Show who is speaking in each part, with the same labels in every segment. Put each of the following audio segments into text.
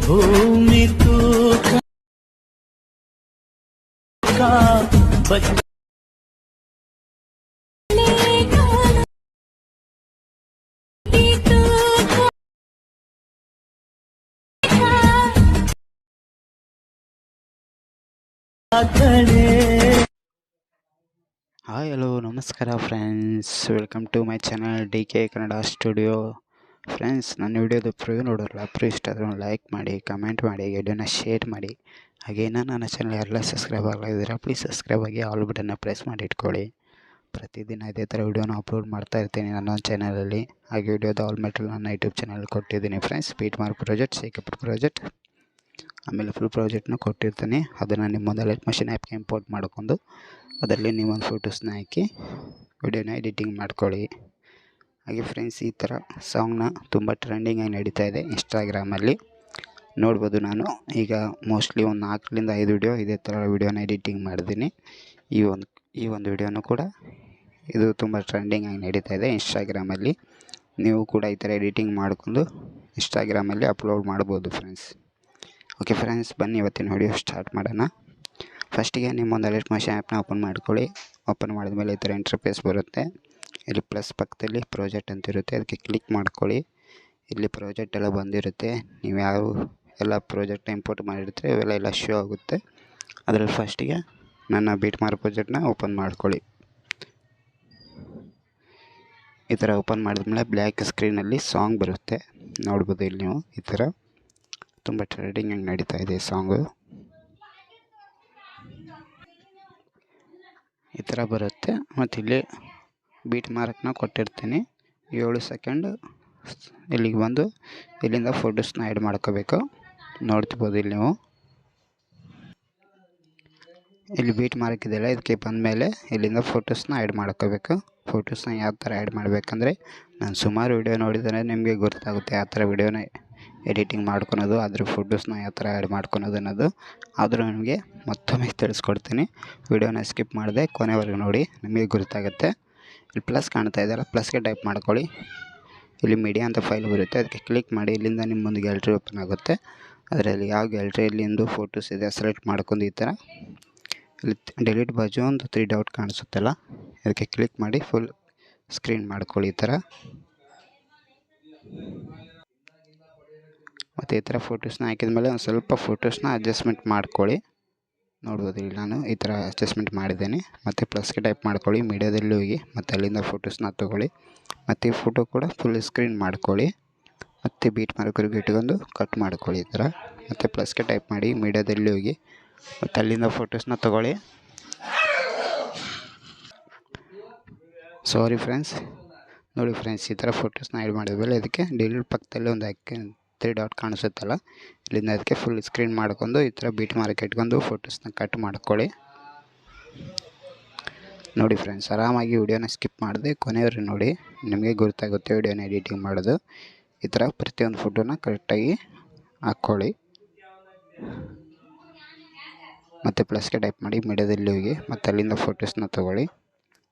Speaker 1: भूमि तू का बच्चा
Speaker 2: ಹಾಯ್ ಹಲೋ ನಮಸ್ಕಾರ friends, welcome to my channel DK Kannada studio. Friends, ನನ್ನ ವಿಡಿಯೋದು ಪ್ರಿವ್ಯೂ ನೋಡೋಲ್ಲ, ಇಷ್ಟ ಆದರೂ ಲೈಕ್ ಮಾಡಿ, ಕಮೆಂಟ್ ಮಾಡಿ, ವಿಡಿಯೋನ ಶೇರ್ ಮಾಡಿ. ಹಾಗೇನ ನನ್ನ ಚಾನಲ್ ಯಾರೆಲ್ಲ ಸಬ್ಸ್ಕ್ರೈಬ್ ಆಗಲಿದ್ದೀರಾ ಪ್ಲೀಸ್ ಸಬ್ಸ್ಕ್ರೈಬ್ ಆಗಿ ಆಲ್ ಬಟನ್ನ ಪ್ರೆಸ್ ಮಾಡಿ ಇಟ್ಕೊಳ್ಳಿ. ಪ್ರತಿದಿನ ಇದೇ ಥರ ವಿಡಿಯೋನ ಅಪ್ಲೋಡ್ ಮಾಡ್ತಾ ಇರ್ತೀನಿ ನನ್ನ ಚಾನಲಲ್ಲಿ. ಹಾಗೆ ವಿಡಿಯೋದ ಆಲ್ ಮೆಟಲ್ ನನ್ನ ಯೂಟ್ಯೂಬ್ ಚಾನಲ್ ಕೊಟ್ಟಿದ್ದೀನಿ friends. Beet mark project, Sheikh project, ಆಮೇಲೆ ಫುಲ್ ಪ್ರಾಜೆಕ್ಟ್ನ ಕೊಟ್ಟಿರ್ತೀನಿ. ಅದನ್ನು ನಿಮ್ಮ ಅಲೈಟ್ ಮಷಿನ್ ಆ್ಯಪ್ಗೆ ಇಂಪೋರ್ಟ್ ಮಾಡ್ಕೊಂಡು ಅದರಲ್ಲಿ ನೀವೊಂದು ಫೋಟೋಸ್ನ ಹಾಕಿ ವಿಡಿಯೋನ ಎಡಿಟಿಂಗ್ ಮಾಡ್ಕೊಳ್ಳಿ. ಹಾಗೆ ಫ್ರೆಂಡ್ಸ್, ಈ ಥರ ಸಾಂಗ್ನ ತುಂಬ ಟ್ರೆಂಡಿಂಗಾಗಿ ನಡೀತಾ ಇದೆ ಇನ್ಸ್ಟಾಗ್ರಾಮಲ್ಲಿ. ನೋಡ್ಬೋದು, ನಾನು ಈಗ ಮೋಸ್ಟ್ಲಿ ಒಂದು 4ರಿಂದ 5 ವಿಡಿಯೋ ಇದೇ ಥರ ವಿಡಿಯೋನ ಎಡಿಟಿಂಗ್ ಮಾಡಿದ್ದೀನಿ. ಈ ಒಂದು ವಿಡಿಯೋನೂ ಕೂಡ ಇದು ತುಂಬ ಟ್ರೆಂಡಿಂಗಾಗಿ ನಡೀತಾ ಇದೆ ಇನ್ಸ್ಟಾಗ್ರಾಮಲ್ಲಿ. ನೀವು ಕೂಡ ಈ ಥರ ಎಡಿಟಿಂಗ್ ಮಾಡ್ಕೊಂಡು ಇನ್ಸ್ಟಾಗ್ರಾಮಲ್ಲಿ ಅಪ್ಲೋಡ್ ಮಾಡ್ಬೋದು ಫ್ರೆಂಡ್ಸ್. ಓಕೆ ಫ್ರೆಂಡ್ಸ್, ಬನ್ನಿ ಇವತ್ತಿನ ವಿಡಿಯೋ ಸ್ಟಾರ್ಟ್ ಮಾಡೋಣ. ಫಸ್ಟಿಗೆ ನಿಮ್ಮೊಂದು ಅಲೈಟ್ ಮಷಿನ್ ಆ್ಯಪ್ನ ಓಪನ್ ಮಾಡ್ಕೊಳ್ಳಿ. ಓಪನ್ ಮಾಡಿದ್ಮೇಲೆ ಈ ಥರ ಇಂಟರ್ಫೇಸ್ ಬರುತ್ತೆ. ಇಲ್ಲಿ ಪ್ಲಸ್ ಪಕ್ಕದಲ್ಲಿ ಪ್ರಾಜೆಕ್ಟ್ ಅಂತ ಇರುತ್ತೆ, ಅದಕ್ಕೆ ಕ್ಲಿಕ್ ಮಾಡ್ಕೊಳ್ಳಿ. ಇಲ್ಲಿ ಪ್ರಾಜೆಕ್ಟ್ ಎಲ್ಲ ಬಂದಿರುತ್ತೆ. ನೀವು ಯಾವ ಎಲ್ಲ ಪ್ರಾಜೆಕ್ಟ್ನ ಇಂಪೋರ್ಟ್ ಮಾಡಿರ್ತೀರಿ ಇವೆಲ್ಲ ಶೋ ಆಗುತ್ತೆ. ಅದರಲ್ಲಿ ಫಸ್ಟಿಗೆ ನನ್ನ ಬೀಟ್ ಮಾರ್ಕ್ ಪ್ರಾಜೆಕ್ಟ್ನ ಓಪನ್ ಮಾಡ್ಕೊಳ್ಳಿ. ಈ ಥರ ಓಪನ್ ಮಾಡಿದ್ಮೇಲೆ ಬ್ಲ್ಯಾಕ್ ಸ್ಕ್ರೀನಲ್ಲಿ ಸಾಂಗ್ ಬರುತ್ತೆ. ನೋಡ್ಬೋದು ಇಲ್ಲಿ ನೀವು ಈ ಥರ ತುಂಬ ಟ್ರೆಂಡಿಂಗಾಗಿ ನಡೀತಾ ಇದೆ ಸಾಂಗು. ಈ ಥರ ಬರುತ್ತೆ. ಮತ್ತು ಇಲ್ಲಿ ಬೀಟ್ ಮಾರ್ಕ್ನ ಕೊಟ್ಟಿರ್ತೀನಿ 7 ಸೆಕೆಂಡ್. ಇಲ್ಲಿಗೆ ಬಂದು ಇಲ್ಲಿಂದ ಫೋಟೋಸ್ನ ಆ್ಯಡ್ ಮಾಡ್ಕೋಬೇಕು. ನೋಡ್ತಿರ್ಬೋದು ಇಲ್ಲಿ ನೀವು ಇಲ್ಲಿ ಬೀಟ್ ಮಾರ್ಕ್ ಇದೆಯಲ್ಲ, ಇದಕ್ಕೆ ಬಂದಮೇಲೆ ಇಲ್ಲಿಂದ ಫೋಟೋಸ್ನ ಆ್ಯಡ್ ಮಾಡ್ಕೋಬೇಕು. ಫೋಟೋಸ್ನ ಯಾವ ಥರ ಆ್ಯಡ್ ಮಾಡಬೇಕಂದ್ರೆ, ನಾನು ಸುಮಾರು ವಿಡಿಯೋ ನೋಡಿದರೆ ನಿಮಗೆ ಗೊತ್ತಾಗುತ್ತೆ ಯಾವ ಥರ ವಿಡಿಯೋನ ಎಡಿಟಿಂಗ್ ಮಾಡ್ಕೊಳೋದು, ಅದ್ರ ಫೋಟೋಸ್ನ ಯಾವ ಥರ ಆ್ಯಡ್ ಮಾಡ್ಕೊಳೋದು ಅನ್ನೋದು. ಆದರೂ ನಿಮಗೆ ಮತ್ತೊಮ್ಮೆ ತಿಳಿಸ್ಕೊಡ್ತೀನಿ. ವಿಡಿಯೋನ ಸ್ಕಿಪ್ ಮಾಡದೆ ಕೊನೆವರೆಗೂ ನೋಡಿ, ನಿಮಗೆ ಗೊತ್ತಾಗುತ್ತೆ. ಇಲ್ಲಿ ಪ್ಲಸ್ ಕಾಣ್ತಾ ಇದೆಯಲ್ಲ, ಪ್ಲಸ್ಗೆ ಟೈಪ್ ಮಾಡ್ಕೊಳ್ಳಿ. ಇಲ್ಲಿ ಮೀಡಿಯಾ ಅಂತ ಫೈಲ್ ಬರುತ್ತೆ, ಅದಕ್ಕೆ ಕ್ಲಿಕ್ ಮಾಡಿ. ಇಲ್ಲಿಂದ ನಿಮ್ಮೊಂದು ಗ್ಯಾಲರಿ ಓಪನ್ ಆಗುತ್ತೆ. ಅದರಲ್ಲಿ ಯಾವ ಗ್ಯಾಲರಿಯಲ್ಲಿಂದು ಫೋಟೋಸ್ ಇದೆ ಸೆಲೆಕ್ಟ್ ಮಾಡ್ಕೊಂಡು ಈ ಥರ ಇಲ್ಲಿ ಡಿಲೀಟ್ ಬಾಜು ಒಂದು 3 ಡಾಟ್ ಕಾಣಿಸುತ್ತಲ್ಲ, ಅದಕ್ಕೆ ಕ್ಲಿಕ್ ಮಾಡಿ ಫುಲ್ ಸ್ಕ್ರೀನ್ ಮಾಡ್ಕೊಳ್ಳಿ ಈ ಥರ. ಮತ್ತು ಈ ಥರ ಫೋಟೋಸ್ನ ಹಾಕಿದ ಮೇಲೆ ಒಂದು ಸ್ವಲ್ಪ ಫೋಟೋಸ್ನ ಅಡ್ಜಸ್ಟ್ಮೆಂಟ್ ಮಾಡ್ಕೊಳ್ಳಿ. ನೋಡ್ಬೋದು ಇಲ್ಲಿ ನಾನು ಈ ಥರ ಅಡ್ಜಸ್ಟ್ಮೆಂಟ್ ಮಾಡಿದ್ದೇನೆ. ಮತ್ತು ಪ್ಲಸ್ಗೆ ಟೈಪ್ ಮಾಡ್ಕೊಳ್ಳಿ, ಮೀಡಿಯಾದಲ್ಲಿ ಹೋಗಿ ಮತ್ತು ಅಲ್ಲಿಂದ ಫೋಟೋಸ್ನ ತೊಗೊಳ್ಳಿ. ಮತ್ತು ಈ ಫೋಟೋ ಕೂಡ ಫುಲ್ ಸ್ಕ್ರೀನ್ ಮಾಡ್ಕೊಳ್ಳಿ. ಮತ್ತು ಬೀಟ್ ಮಾರ್ಕರ್ಗೆ ಇಟ್ಕೊಂಡು ಕಟ್ ಮಾಡ್ಕೊಳ್ಳಿ ಈ ಥರ. ಮತ್ತು ಪ್ಲಸ್ಗೆ ಟೈಪ್ ಮಾಡಿ, ಮೀಡಿಯಾದಲ್ಲಿ ಹೋಗಿ ಮತ್ತು ಅಲ್ಲಿಂದ ಫೋಟೋಸ್ನ ತೊಗೊಳ್ಳಿ. ಸಾರಿ ಫ್ರೆಂಡ್ಸ್, ನೋಡಿ ಫ್ರೆಂಡ್ಸ್, ಈ ಥರ ಫೋಟೋಸ್ನ ಆ್ಯಡ್ ಮಾಡಿದ್ಮೇಲೆ ಇದಕ್ಕೆ ಡಿಲೀಟ್ ಪಕ್ಕದಲ್ಲಿ ಒಂದು 3 ಡಾಟ್ ಕಾಣಿಸುತ್ತಲ್ಲ, ಇಲ್ಲಿಂದ ಅದಕ್ಕೆ ಫುಲ್ ಸ್ಕ್ರೀನ್ ಮಾಡ್ಕೊಂಡು ಈ ಥರ ಬೀಟ್ ಮಾರ್ಕ್ ಇಟ್ಕೊಂಡು ಫೋಟೋಸ್ನ ಕಟ್ ಮಾಡ್ಕೊಳ್ಳಿ. ನೋಡಿ ಫ್ರೆಂಡ್ಸ್, ಆರಾಮಾಗಿ ವಿಡಿಯೋನ ಸ್ಕಿಪ್ ಮಾಡಿದೆ ಕೊನೆಯವರೆಗೂ ನೋಡಿ, ನಿಮಗೆ ಗೊತ್ತಾಗುತ್ತೆ ವಿಡಿಯೋನ ಎಡಿಟಿಂಗ್ ಮಾಡೋದು. ಈ ಥರ ಪ್ರತಿಯೊಂದು ಫೋಟೋನ ಕರೆಕ್ಟಾಗಿ ಹಾಕ್ಕೊಳ್ಳಿ. ಮತ್ತು ಪ್ಲಸ್ಗೆ ಟೈಪ್ ಮಾಡಿ, ಮೀಡಿಯಾದಲ್ಲಿ ಹೋಗಿ ಮತ್ತು ಅಲ್ಲಿಂದ ಫೋಟೋಸ್ನ ತೊಗೊಳ್ಳಿ.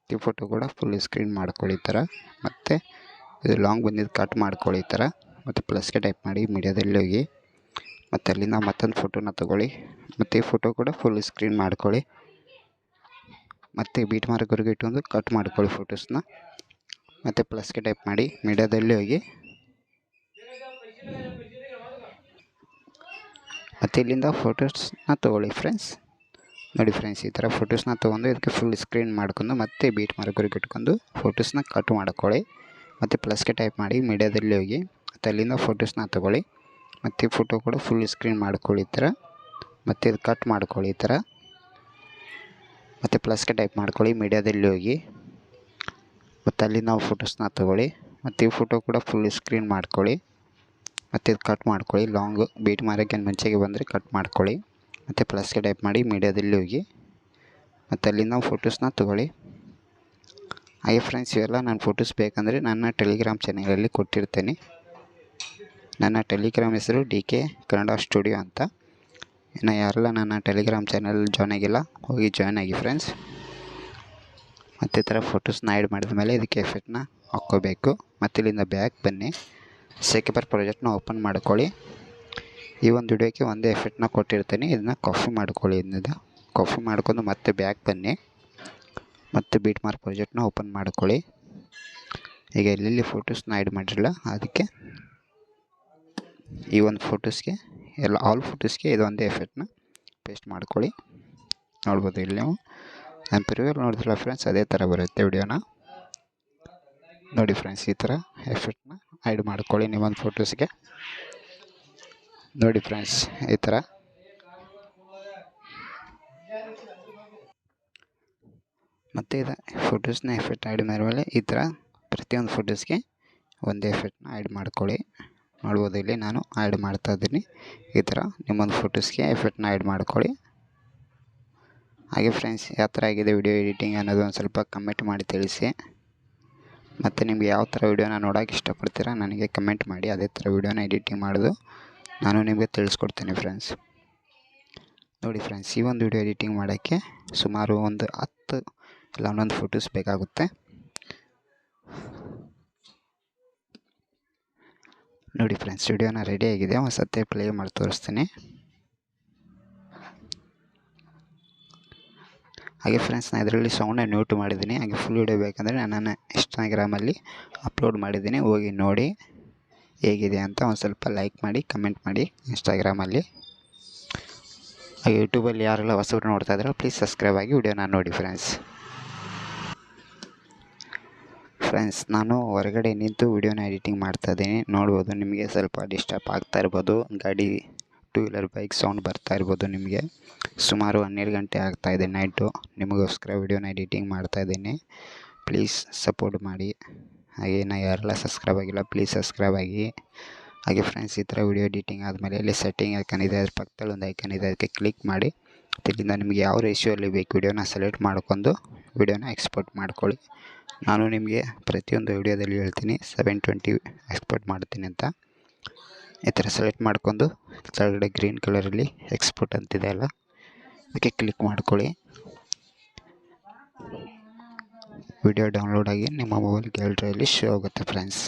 Speaker 2: ಈ ಫೋಟೋ ಕೂಡ ಫುಲ್ ಸ್ಕ್ರೀನ್ ಮಾಡ್ಕೊಳ್ಳಿ ಈ ಥರ. ಮತ್ತು ಇದು ಲಾಂಗ್ ಬಂದಿದ್ದು ಕಟ್ ಮಾಡ್ಕೊಳ್ಳಿ ಈ ಥರ. ಮತ್ತು ಪ್ಲಸ್ಗೆ ಟೈಪ್ ಮಾಡಿ, ಮೀಡಿಯಾದಲ್ಲಿ ಹೋಗಿ ಮತ್ತು ಅಲ್ಲಿಂದ ಮತ್ತೊಂದು ಫೋಟೋನ ತೊಗೊಳ್ಳಿ. ಮತ್ತು ಈ ಫೋಟೋ ಕೂಡ ಫುಲ್ ಸ್ಕ್ರೀನ್ ಮಾಡ್ಕೊಳ್ಳಿ. ಮತ್ತು ಬೀಟ್ ಮಾರ್ಕ್ವರೆಗೆ ಇಟ್ಕೊಂಡು ಕಟ್ ಮಾಡ್ಕೊಳ್ಳಿ ಫೋಟೋಸ್ನ. ಮತ್ತು ಪ್ಲಸ್ಗೆ ಟೈಪ್ ಮಾಡಿ, ಮೀಡಿಯಾದಲ್ಲಿ ಹೋಗಿ ಮತ್ತು ಇಲ್ಲಿಂದ ಫೋಟೋಸ್ನ ತೊಗೊಳ್ಳಿ ಫ್ರೆಂಡ್ಸ್. ನೋಡಿ ಫ್ರೆಂಡ್ಸ್, ಈ ಥರ ಫೋಟೋಸ್ನ ತೊಗೊಂಡು ಇದಕ್ಕೆ ಫುಲ್ ಸ್ಕ್ರೀನ್ ಮಾಡ್ಕೊಂಡು ಮತ್ತೆ ಬೀಟ್ ಮಾರ್ಕ್ವರೆಗೆ ಇಟ್ಕೊಂಡು ಫೋಟೋಸ್ನ ಕಟ್ ಮಾಡ್ಕೊಳ್ಳಿ. ಮತ್ತು ಪ್ಲಸ್ಗೆ ಟೈಪ್ ಮಾಡಿ, ಮೀಡಿಯಾದಲ್ಲಿ ಹೋಗಿ ಮತ್ತು ಅಲ್ಲಿಂದ ಫೋಟೋಸ್ನ ತೊಗೊಳ್ಳಿ. ಮತ್ತು ಈ ಫೋಟೋ ಕೂಡ ಫುಲ್ ಸ್ಕ್ರೀನ್ ಮಾಡ್ಕೊಳ್ಳಿ ಈ ಥರ. ಮತ್ತು ಇದು ಕಟ್ ಮಾಡ್ಕೊಳ್ಳಿ ಈ ಥರ. ಮತ್ತು ಪ್ಲಸ್ಗೆ ಟೈಪ್ ಮಾಡ್ಕೊಳ್ಳಿ, ಮೀಡಿಯಾದಲ್ಲಿ ಹೋಗಿ ಮತ್ತು ಅಲ್ಲಿಂದ ಫೋಟೋಸ್ನ ತೊಗೊಳ್ಳಿ. ಮತ್ತು ಈ ಫೋಟೋ ಕೂಡ ಫುಲ್ ಸ್ಕ್ರೀನ್ ಮಾಡ್ಕೊಳ್ಳಿ. ಮತ್ತು ಇದು ಕಟ್ ಮಾಡ್ಕೊಳ್ಳಿ. ಲಾಂಗ್ ಬೀಟ್ ಮಾರ್ಕಿಗೆ ಮುಂಚೆಗೆ ಬಂದರೆ ಕಟ್ ಮಾಡ್ಕೊಳ್ಳಿ. ಮತ್ತು ಪ್ಲಸ್ಗೆ ಟೈಪ್ ಮಾಡಿ, ಮೀಡಿಯಾದಲ್ಲಿ ಹೋಗಿ ಮತ್ತು ಅಲ್ಲಿಂದ ಫೋಟೋಸ್ನ ತೊಗೊಳ್ಳಿ. ಹಾಗೆ ಫ್ರೆಂಡ್ಸ್, ಇವೆಲ್ಲ ನನ್ನ ಫೋಟೋಸ್ ಬೇಕಂದರೆ ನನ್ನ ಟೆಲಿಗ್ರಾಮ್ ಚಾನಲಲ್ಲಿ ಕೊಟ್ಟಿರ್ತೇನೆ. ನನ್ನ ಟೆಲಿಗ್ರಾಮ್ ಹೆಸರು DK ಕನ್ನಡ ಸ್ಟುಡಿಯೋ ಅಂತ. ಇನ್ನು ಯಾರೆಲ್ಲ ನನ್ನ ಟೆಲಿಗ್ರಾಮ್ ಚಾನಲ್ ಜಾಯ್ನ್ ಆಗಿಲ್ಲ, ಹೋಗಿ ಜಾಯ್ನ್ ಆಗಿ ಫ್ರೆಂಡ್ಸ್. ಮತ್ತು ಈ ಥರ ಫೋಟೋಸ್ನ ಆ್ಯಡ್ ಮಾಡಿದ ಮೇಲೆ ಇದಕ್ಕೆ ಎಫೆಕ್ಟ್ನ ಹಾಕ್ಕೋಬೇಕು. ಮತ್ತು ಇಲ್ಲಿಂದ ಬ್ಯಾಕ್ ಬನ್ನಿ, ಶೇಖ್ ಪ್ರಾಜೆಕ್ಟ್ನ ಓಪನ್ ಮಾಡ್ಕೊಳ್ಳಿ. ಈ ಒಂದು ವಿಡಿಯೋಕ್ಕೆ ಒಂದೇ ಎಫೆಕ್ಟ್ನ ಕೊಟ್ಟಿರ್ತೀನಿ. ಇದನ್ನ ಕಾಪಿ ಮಾಡ್ಕೊಳ್ಳಿ. ಇದನ್ನ ಕಾಪಿ ಮಾಡ್ಕೊಂಡು ಮತ್ತೆ ಬ್ಯಾಕ್ ಬನ್ನಿ, ಮತ್ತು ಬೀಟ್ ಮಾರ್ಕ್ ಪ್ರಾಜೆಕ್ಟ್ನ ಓಪನ್ ಮಾಡ್ಕೊಳ್ಳಿ. ಈಗ ಎಲ್ಲೆಲ್ಲಿ ಫೋಟೋಸ್ನ ಆ್ಯಡ್ ಮಾಡಿರಲ್ಲ ಅದಕ್ಕೆ ಈ ಒಂದು ಫೋಟೋಸ್ಗೆ ಆಲ್ ಫೋಟೋಸ್ಗೆ ಇದೊಂದೇ ಎಫೆಕ್ಟ್ನ ಪೇಸ್ಟ್ ಮಾಡ್ಕೊಳ್ಳಿ. ನೋಡ್ಬೋದು ಇಲ್ಲಿ ನೀವು ನಾನು ಪ್ರಿವ್ಯೂಲ್ಲಿ ನೋಡಿದ್ರಲ್ಲ ಫ್ರೆಂಡ್ಸ್, ಅದೇ ಥರ ಬರುತ್ತೆ ವಿಡಿಯೋನ. ನೋಡಿ ಫ್ರೆಂಡ್ಸ್, ಈ ಥರ ಎಫೆಕ್ಟ್ನ ಆ್ಯಡ್ ಮಾಡ್ಕೊಳ್ಳಿ ನಿಮ್ಮೊಂದು ಫೋಟೋಸ್ಗೆ. ನೋಡಿ ಫ್ರೆಂಡ್ಸ್, ಈ ಥರ ಮತ್ತು ಇದು ಫೋಟೋಸ್ನ ಎಫೆಕ್ಟ್ ಆ್ಯಡ್ ಮಾಡಿದ್ಮೇಲೆ ಈ ಥರ ಪ್ರತಿಯೊಂದು ಫೋಟೋಸ್ಗೆ ಒಂದೇ ಎಫೆಕ್ಟ್ನ ಆ್ಯಡ್ ಮಾಡ್ಕೊಳ್ಳಿ. ನೋಡ್ಬೋದು ಇಲ್ಲಿ ನಾನು ಆ್ಯಡ್ ಮಾಡ್ತಾಯಿದ್ದೀನಿ. ಈ ಥರ ನಿಮ್ಮೊಂದು ಫೋಟೋಸ್ಗೆ ಎಫೆಕ್ಟ್ನ ಆ್ಯಡ್ ಮಾಡ್ಕೊಳ್ಳಿ. ಹಾಗೆ ಫ್ರೆಂಡ್ಸ್, ಯಾವ ಥರ ಆಗಿದೆ ವಿಡಿಯೋ ಎಡಿಟಿಂಗ್ ಅನ್ನೋದು ಒಂದು ಸ್ವಲ್ಪ ಕಮೆಂಟ್ ಮಾಡಿ ತಿಳಿಸಿ. ಮತ್ತು ನಿಮ್ಗೆ ಯಾವ ಥರ ವಿಡಿಯೋನ ನೋಡೋಕೆ ಇಷ್ಟಪಡ್ತೀರಾ ನನಗೆ ಕಮೆಂಟ್ ಮಾಡಿ. ಅದೇ ಥರ ವಿಡಿಯೋನ ಎಡಿಟಿಂಗ್ ಮಾಡೋದು ನಾನು ನಿಮಗೆ ತಿಳಿಸ್ಕೊಡ್ತೀನಿ ಫ್ರೆಂಡ್ಸ್. ನೋಡಿ ಫ್ರೆಂಡ್ಸ್, ಈ ಒಂದು ವಿಡಿಯೋ ಎಡಿಟಿಂಗ್ ಮಾಡೋಕ್ಕೆ ಸುಮಾರು ಒಂದು 10 ಇಲ್ಲ 11 ಫೋಟೋಸ್ ಬೇಕಾಗುತ್ತೆ. ನೋಡಿ ಫ್ರೆಂಡ್ಸ್, ವಿಡಿಯೋನ ರೆಡಿ ಆಗಿದೆ. ಒಂದು ಸತಿ ಪ್ಲೇ ಮಾಡಿ ತೋರಿಸ್ತೀನಿ. ಹಾಗೆ ಫ್ರೆಂಡ್ಸ್, ನಾನು ಇದರಲ್ಲಿ ಸೌಂಡನ್ನ ಮ್ಯೂಟ್ ಮಾಡಿದ್ದೀನಿ. ಹಾಗೆ ಫುಲ್ ವಿಡಿಯೋ ಬೇಕಂದರೆ ನಾನು ಇನ್ಸ್ಟಾಗ್ರಾಮಲ್ಲಿ ಅಪ್ಲೋಡ್ ಮಾಡಿದ್ದೀನಿ, ಹೋಗಿ ನೋಡಿ ಹೇಗಿದೆ ಅಂತ. ಒಂದು ಸ್ವಲ್ಪ ಲೈಕ್ ಮಾಡಿ, ಕಮೆಂಟ್ ಮಾಡಿ ಇನ್ಸ್ಟಾಗ್ರಾಮಲ್ಲಿ. ಹಾಗೆ ಯೂಟ್ಯೂಬಲ್ಲಿ ಯಾರೆಲ್ಲ ಹೊಸಬ್ರು ನೋಡ್ತಾ ಇದ್ದಾರೆ ಪ್ಲೀಸ್ ಸಬ್ಸ್ಕ್ರೈಬ್ ಆಗಿ ವಿಡಿಯೋನ ನೋಡಿ ಫ್ರೆಂಡ್ಸ್. ನಾನು ಹೊರಗಡೆ ನಿಂತು ವಿಡಿಯೋನ ಎಡಿಟಿಂಗ್ ಮಾಡ್ತಾಯಿದ್ದೀನಿ. ನೋಡ್ಬೋದು, ನಿಮಗೆ ಸ್ವಲ್ಪ ಡಿಸ್ಟರ್ಬ್ ಆಗ್ತಾ ಇರ್ಬೋದು. ಗಾಡಿ 2 ವೀಲರ್ ಬೈಕ್ ಸೌಂಡ್ ಬರ್ತಾ ಇರ್ಬೋದು ನಿಮಗೆ. ಸುಮಾರು 12 ಗಂಟೆ ಆಗ್ತಾಯಿದೆ ನೈಟು. ನಿಮಗೋಸ್ಕರ ವಿಡಿಯೋನ ಎಡಿಟಿಂಗ್ ಮಾಡ್ತಾಯಿದ್ದೀನಿ. ಪ್ಲೀಸ್ ಸಪೋರ್ಟ್ ಮಾಡಿ. ಹಾಗೆ ಯಾರೆಲ್ಲ ಸಬ್ಸ್ಕ್ರೈಬ್ ಆಗಿಲ್ಲ ಪ್ಲೀಸ್ ಸಬ್ಸ್ಕ್ರೈಬ್ ಆಗಿ. ಹಾಗೆ ಫ್ರೆಂಡ್ಸ್, ಈ ಥರ ವಿಡಿಯೋ ಎಡಿಟಿಂಗ್ ಆದಮೇಲೆ ಇಲ್ಲಿ ಸೆಟ್ಟಿಂಗ್ ಐಕನ್ ಇದೆ, ಅದ್ರ ಪಕ್ಕದಲ್ಲಿ ಒಂದು ಐಕನ್ ಇದೆ, ಅದಕ್ಕೆ ಕ್ಲಿಕ್ ಮಾಡಿ. ಇದರಿಂದ ನಿಮಗೆ ಯಾವ ರೇಷಿಯೋಲ್ಲಿ ಬೇಕು ವಿಡಿಯೋನ ಸೆಲೆಕ್ಟ್ ಮಾಡ್ಕೊಂಡು ವಿಡಿಯೋನ ಎಕ್ಸ್ಪೋರ್ಟ್ ಮಾಡ್ಕೊಳ್ಳಿ. ನಾನು ನಿಮಗೆ ಪ್ರತಿಯೊಂದು ವಿಡಿಯೋದಲ್ಲಿ ಹೇಳ್ತೀನಿ 720 ಎಕ್ಸ್ಪೋರ್ಟ್ ಮಾಡ್ತೀನಿ ಅಂತ. ಈ ಥರ ಸೆಲೆಕ್ಟ್ ಮಾಡ್ಕೊಂಡು ಕೆಳಗಡೆ ಗ್ರೀನ್ ಕಲರಲ್ಲಿ ಎಕ್ಸ್ಪೋರ್ಟ್ ಅಂತಿದೆ ಅಲ್ಲ, ಅದಕ್ಕೆ ಕ್ಲಿಕ್ ಮಾಡ್ಕೊಳ್ಳಿ. ವಿಡಿಯೋ ಡೌನ್ಲೋಡ್ ಆಗಿ ನಿಮ್ಮ ಮೊಬೈಲ್ ಗ್ಯಾಲರಿಯಲ್ಲಿ ಶೋ ಆಗುತ್ತೆ friends.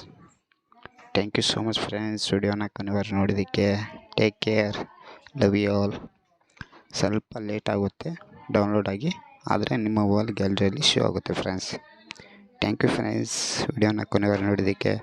Speaker 2: Thank you so much friends, ವಿಡಿಯೋನ ಕೊನೆವರೆಗೂ ನೋಡಿದ್ದಕ್ಕೆ. Take care, love you all. ಸ್ವಲ್ಪ ಲೇಟ್ ಆಗುತ್ತೆ ಡೌನ್ಲೋಡ್ ಆಗಿ, ಆದರೆ ನಿಮ್ಮ ಮೊಬೈಲ್ ಗ್ಯಾಲರಿಯಲ್ಲಿ ಶೋ ಆಗುತ್ತೆ ಫ್ರೆಂಡ್ಸ್. ಥ್ಯಾಂಕ್ ಯು ಫ್ರೆಂಡ್ಸ್, ವಿಡಿಯೋನ ಕೊನೆವರೆಗೂ ನೋಡಿದ್ದಕ್ಕೆ.